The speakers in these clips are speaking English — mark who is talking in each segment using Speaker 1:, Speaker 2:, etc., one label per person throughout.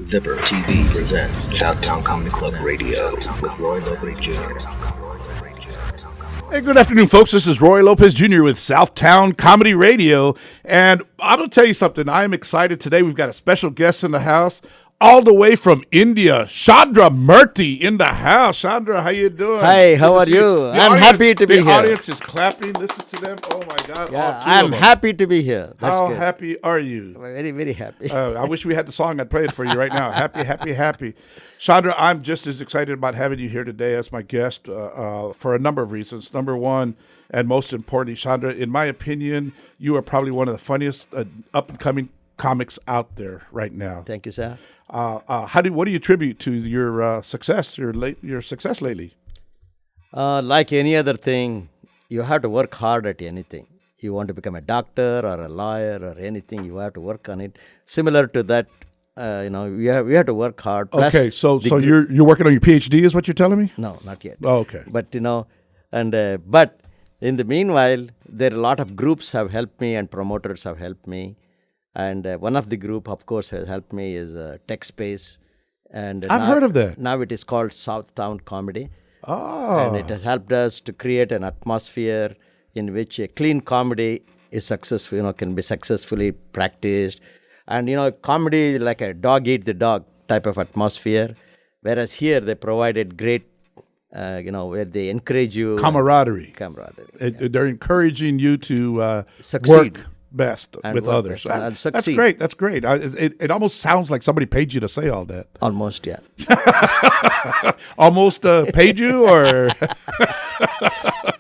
Speaker 1: Zipper TV presents Southtown Comedy Club Radio with Roy Lopez Jr.
Speaker 2: Hey, good afternoon, folks. This is Roy Lopez Jr. with Southtown Comedy Radio. And I'm going to tell you something. I am excited today. We've got a special guest in the house, all the way from India, Chandra Murthy in the house. Chandra, how you doing?
Speaker 3: Hi, how are you? I'm happy to be here.
Speaker 2: The audience is clapping. Listen to them. Oh, my God.
Speaker 3: Yeah, I'm happy to be here. That's
Speaker 2: How
Speaker 3: good.
Speaker 2: happy are you?
Speaker 3: Very, very happy.
Speaker 2: I wish we had the song. I'd play it for you right now. Happy, happy, happy. Chandra, I'm just as excited about having you here today as my guest for a number of reasons. Number one, and most importantly, Chandra, in my opinion, you are probably one of the funniest up-and-coming comics out there right now.
Speaker 3: Thank you, sir.
Speaker 2: What do you attribute to your success, your success lately?
Speaker 3: Like any other thing, you have to work hard at anything. You want to become a doctor or a lawyer or anything, you have to work on it. Similar to that, we have to work hard. Plus
Speaker 2: Okay, so you're working on your PhD, is what you're telling me?
Speaker 3: No, not yet.
Speaker 2: Oh, okay.
Speaker 3: But but in the meanwhile, there are a lot of groups have helped me and promoters have helped me. And one of the group, of course, has helped me is Tech Space. And
Speaker 2: I've heard of that.
Speaker 3: Now it is called Southtown Comedy.
Speaker 2: Oh.
Speaker 3: And it has helped us to create an atmosphere in which a clean comedy is successful, can be successfully practiced. And, comedy is like a dog eat the dog type of atmosphere. Whereas here they provided great, where they encourage you.
Speaker 2: Camaraderie. They're encouraging you to
Speaker 3: succeed.
Speaker 2: Work best
Speaker 3: and
Speaker 2: with
Speaker 3: work
Speaker 2: others.
Speaker 3: best and
Speaker 2: That's
Speaker 3: succeed.
Speaker 2: great. That's great. It almost sounds like somebody paid you to say all that.
Speaker 3: Almost, yeah.
Speaker 2: Almost paid you, or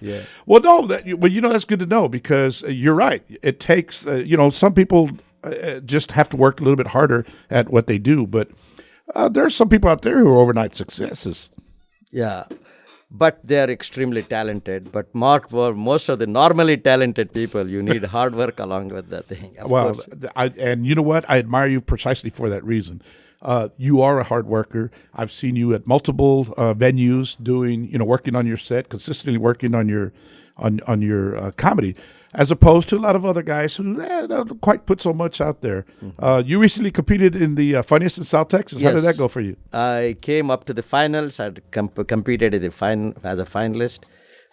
Speaker 3: Yeah.
Speaker 2: Well, no. That's good to know, because you're right. It takes some people just have to work a little bit harder at what they do, but there's some people out there who are overnight successes.
Speaker 3: Yeah. But they are extremely talented. But for most of the normally talented people, you need hard work along with that thing. Of course.
Speaker 2: And you know what? I admire you precisely for that reason. You are a hard worker. I've seen you at multiple venues working on your set, consistently working on your comedy, as opposed to a lot of other guys who don't quite put so much out there. Mm-hmm. You recently competed in the Funniest in South Texas.
Speaker 3: Yes.
Speaker 2: How did that go for you?
Speaker 3: I came up to the finals. I competed in the as a finalist,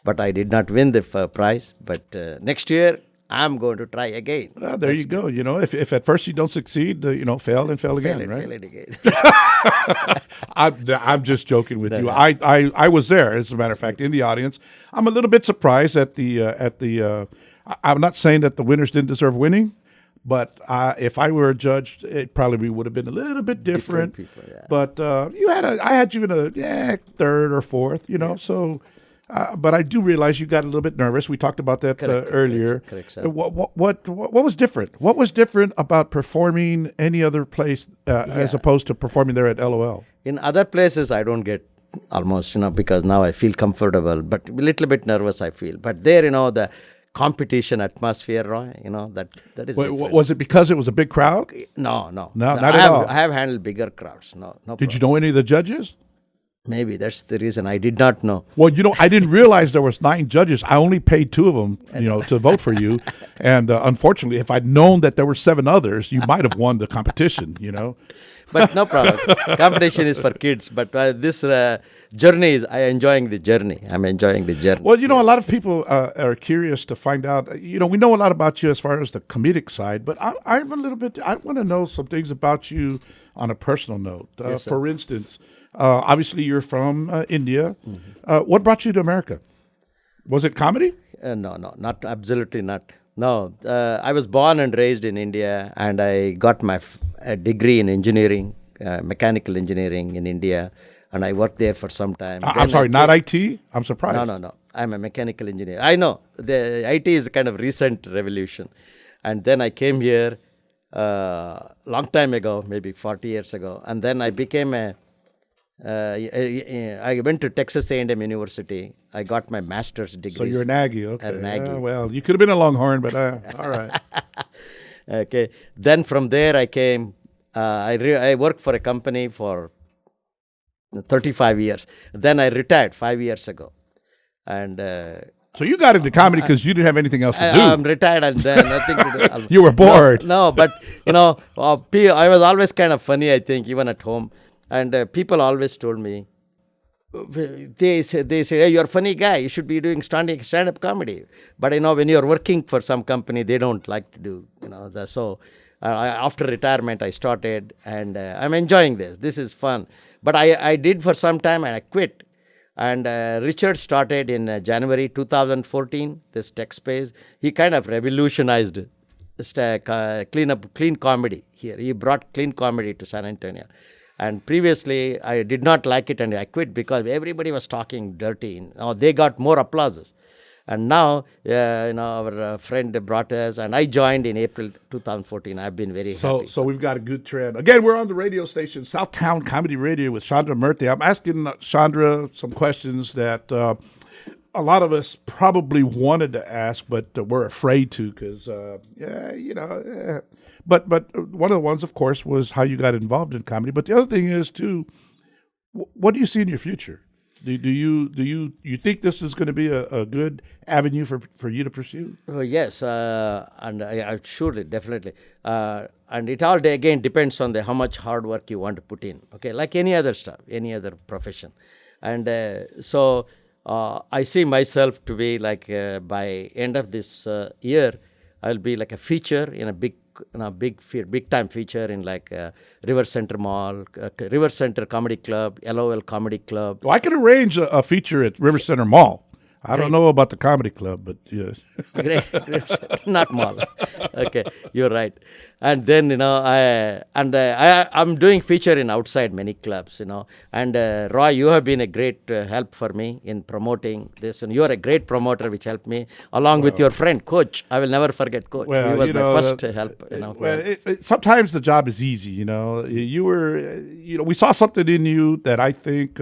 Speaker 3: but I did not win the prize. But next year, I'm going to try again.
Speaker 2: There you go. If at first you don't succeed, fail and fail again, right?
Speaker 3: Fail it again.
Speaker 2: I'm just joking with you. I was there, as a matter of fact, in the audience. I'm a little bit surprised at the. I'm not saying that the winners didn't deserve winning, but if I were a judge, it probably would have been a little bit different.
Speaker 3: People, yeah.
Speaker 2: But I had you in a third or fourth,
Speaker 3: Yeah.
Speaker 2: So. But I do realize you got a little bit nervous. We talked about that earlier.
Speaker 3: Correct, sir.
Speaker 2: What was different? What was different about performing any other place as opposed to performing there at LOL?
Speaker 3: In other places, I don't get almost, because now I feel comfortable, but a little bit nervous I feel. But there, the competition atmosphere, Roy, that is different.
Speaker 2: Was it because it was a big crowd?
Speaker 3: No,
Speaker 2: not at all.
Speaker 3: I have handled bigger crowds. No
Speaker 2: Did
Speaker 3: problem.
Speaker 2: you know any of the judges?
Speaker 3: Maybe that's the reason I did not know.
Speaker 2: Well, I didn't realize there was 9 judges. I only paid 2 of them, to vote for you. And unfortunately, if I'd known that there were 7 others, you might have won the competition,
Speaker 3: But no problem. Competition is for kids. But this journey I'm enjoying the journey.
Speaker 2: Well, a lot of people are curious to find out. We know a lot about you as far as the comedic side, but I want to know some things about you on a personal note.
Speaker 3: Yes,
Speaker 2: for instance, obviously you're from India. Mm-hmm. What brought you to America? Was it comedy?
Speaker 3: No, not absolutely not. No, I was born and raised in India, and I got my degree in engineering, mechanical engineering in India, and I worked there for some time.
Speaker 2: I'm sorry, not IT? I'm surprised.
Speaker 3: No. I'm a mechanical engineer. I know the IT is a kind of recent revolution, and then I came here long time ago, maybe 40 years ago, and then I became I went to Texas A&M University. I got my master's degree.
Speaker 2: So you're an Aggie, okay.
Speaker 3: An Aggie.
Speaker 2: Well, you could have been a Longhorn, but all right.
Speaker 3: Okay. Then from there I came. I worked for a company for 35 years. Then I retired 5 years ago. And
Speaker 2: So you got into comedy because you didn't have anything else to do.
Speaker 3: I'm retired and nothing to do.
Speaker 2: You were bored.
Speaker 3: No, but I was always kind of funny, I think, even at home. And people always told me, they say, hey, you're a funny guy. You should be doing stand-up comedy. But when you're working for some company, they don't like to do, after retirement, I started, and I'm enjoying this. This is fun. But I did for some time, and I quit. And Richard started in January 2014, this tech space. He kind of revolutionized this clean comedy here. He brought clean comedy to San Antonio. And previously, I did not like it and I quit because everybody was talking dirty. They got more applauses. And now, our friend brought us, and I joined in April 2014. I've been very happy.
Speaker 2: So we've got a good trend. Again, we're on the radio station, Southtown Comedy Radio with Chandra Murthy. I'm asking Chandra some questions that a lot of us probably wanted to ask, but we're afraid to because, But one of the ones, of course, was how you got involved in comedy. But the other thing is, too, what do you see in your future? Do you think this is going to be a good avenue for you to pursue?
Speaker 3: Oh, yes, and I surely, definitely. And it all, again, depends on how much hard work you want to put in, okay, like any other stuff, any other profession. And so I see myself to be like, by end of this year, I'll be like a feature in a big time feature in like River Center Mall, River Center Comedy Club, LOL Comedy Club.
Speaker 2: Well, I can arrange a feature at River Center Mall. I don't know about the comedy club, but yeah.
Speaker 3: Great. Not mall. Okay, you're right. And then I'm doing feature in outside many clubs. And Roy, you have been a great help for me in promoting this, and you're a great promoter, which helped me along with your friend Coach. I will never forget Coach. He was my first help.
Speaker 2: Sometimes the job is easy. You were. We saw something in you that I think.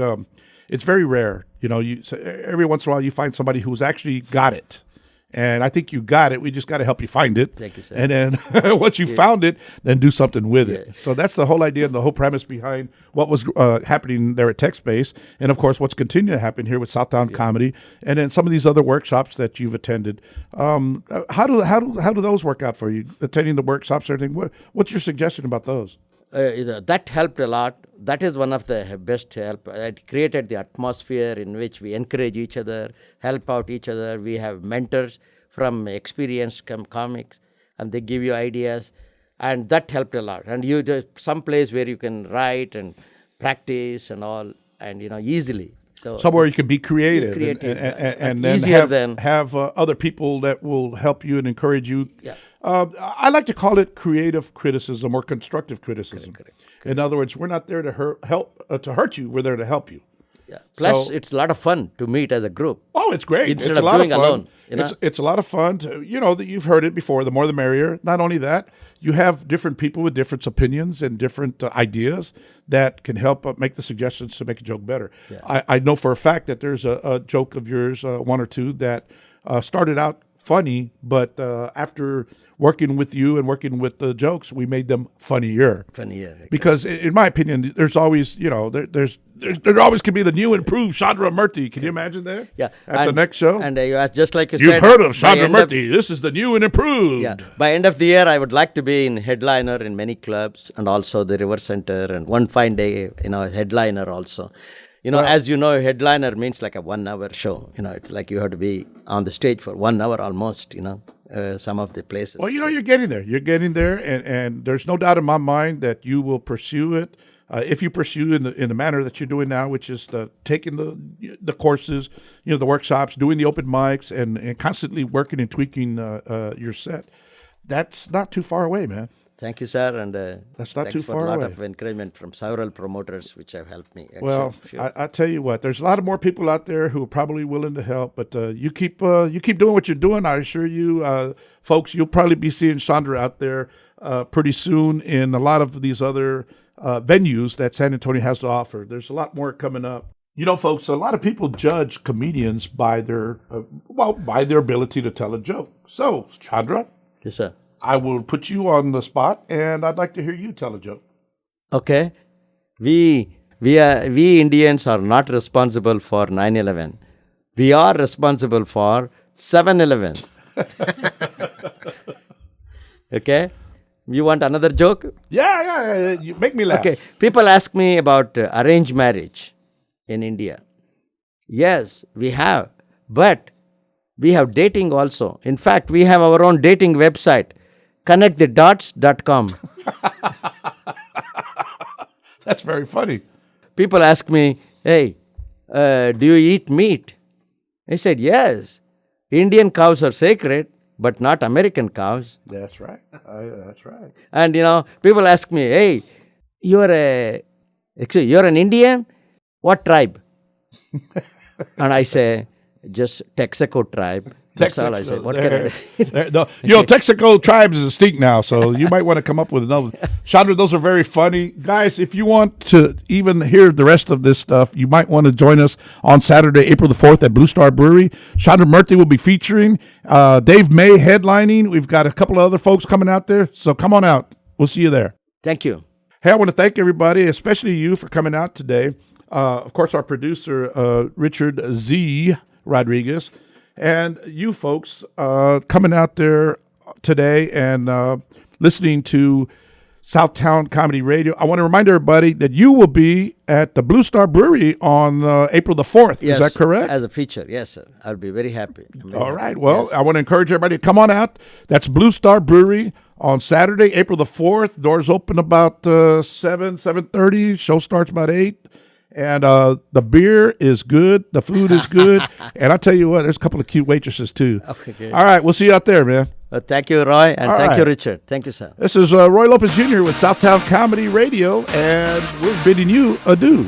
Speaker 2: It's very rare. Every once in a while you find somebody who's actually got it. And I think you got it. We just got to help you find it.
Speaker 3: Thank you, sir.
Speaker 2: And then once you found it, then do something with it. So that's the whole idea and the whole premise behind what was happening there at TechSpace. And, of course, what's continuing to happen here with Southtown Comedy. And then some of these other workshops that you've attended. How do those work out for you, attending the workshops and everything? What's your suggestion about those?
Speaker 3: That helped a lot. That is one of the best help. It created the atmosphere in which we encourage each other, help out each other. We have mentors from experienced comics, and they give you ideas, and that helped a lot. And you just some place where you can write and practice and all, and easily. So
Speaker 2: somewhere you can be creative and then have other people that will help you and encourage you.
Speaker 3: Yeah.
Speaker 2: I like to call it creative criticism or constructive criticism. Correct. In other words, we're not there to hurt you. We're there to help you.
Speaker 3: Yeah. Plus, it's a lot of fun to meet as a group.
Speaker 2: Oh, it's great.
Speaker 3: Instead
Speaker 2: it's
Speaker 3: of
Speaker 2: a lot
Speaker 3: doing
Speaker 2: of fun.
Speaker 3: Alone.
Speaker 2: It's a lot of fun. That you've heard it before. The more, the merrier. Not only that, you have different people with different opinions and different ideas that can help make the suggestions to make a joke better. Yeah. I know for a fact that there's a joke of yours, one or two, that started out funny, but after working with you and working with the jokes, we made them funnier.
Speaker 3: Okay.
Speaker 2: Because in my opinion, there's always, there always can be the new improved Chandra Murthy. Can you imagine that?
Speaker 3: Yeah.
Speaker 2: At the next show?
Speaker 3: And just like
Speaker 2: You've heard of Chandra Murthy. This is the new and improved.
Speaker 3: Yeah. By end of the year, I would like to be in headliner in many clubs and also the River Center, and one fine day, headliner also. As you know, headliner means like a 1 hour show. It's like you have to be on the stage for 1 hour almost, some of the places.
Speaker 2: Well, you're getting there. You're getting there. And there's no doubt in my mind that you will pursue it. If you pursue in the manner that you're doing now, which is taking the courses, the workshops, doing the open mics, and constantly working and tweaking your set, that's not too far away, man.
Speaker 3: Thank you, sir, and
Speaker 2: that's not too far
Speaker 3: away.
Speaker 2: A
Speaker 3: lot of encouragement from several promoters, which have helped me. Actually.
Speaker 2: Well, sure. I tell you what, there's a lot of more people out there who are probably willing to help, but you keep doing what you're doing. I assure you, folks, you'll probably be seeing Chandra out there pretty soon in a lot of these other venues that San Antonio has to offer. There's a lot more coming up. Folks, a lot of people judge comedians by their ability to tell a joke. So, Chandra.
Speaker 3: Yes, sir.
Speaker 2: I will put you on the spot, and I'd like to hear you tell a joke.
Speaker 3: Okay. We Indians are not responsible for 9/11. We are responsible for 7-Eleven. Okay? You want another joke?
Speaker 2: Yeah. You make me laugh.
Speaker 3: Okay. People ask me about arranged marriage in India. Yes, we have. But we have dating also. In fact, we have our own dating website, connectthedots.com.
Speaker 2: That's very funny.
Speaker 3: People ask me, hey, do you eat meat? I said, yes. Indian cows are sacred, but not American cows.
Speaker 2: That's right. That's right.
Speaker 3: And, people ask me, hey, you're an Indian? What tribe? And I say, just Texaco tribe. That's all I say. What can I do?
Speaker 2: Texaco tribes is extinct now, so you might want to come up with another. Chandra, those are very funny. Guys, if you want to even hear the rest of this stuff, you might want to join us on Saturday, April the 4th at Blue Star Brewery. Chandra Murthy will be featuring. Dave May headlining. We've got a couple of other folks coming out there, so come on out. We'll see you there.
Speaker 3: Thank you.
Speaker 2: Hey, I want to thank everybody, especially you, for coming out today. Of course, our producer, Richard Zee Rodriguez. And you folks coming out there today and listening to Southtown Comedy Radio. I want to remind everybody that you will be at the Blue Star Brewery on April the 4th.
Speaker 3: Yes,
Speaker 2: is that correct?
Speaker 3: As a feature, yes, sir. I'll be very happy.
Speaker 2: All right. Well, yes. I want to encourage everybody to come on out. That's Blue Star Brewery on Saturday, April the 4th. Doors open about 7:30. Show starts about 8. And the beer is good. The food is good. And I'll tell you what, there's a couple of cute waitresses, too.
Speaker 3: Okay.
Speaker 2: All right. We'll see you out there, man.
Speaker 3: Thank you, Roy. And thank you, Richard. Thank you, sir.
Speaker 2: This is Roy Lopez Jr. with Southtown Comedy Radio. And we're bidding you adieu.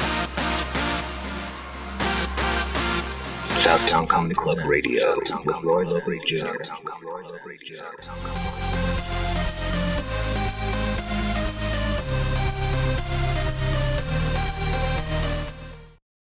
Speaker 1: Southtown Comedy Club Radio with Roy Lopez Jr.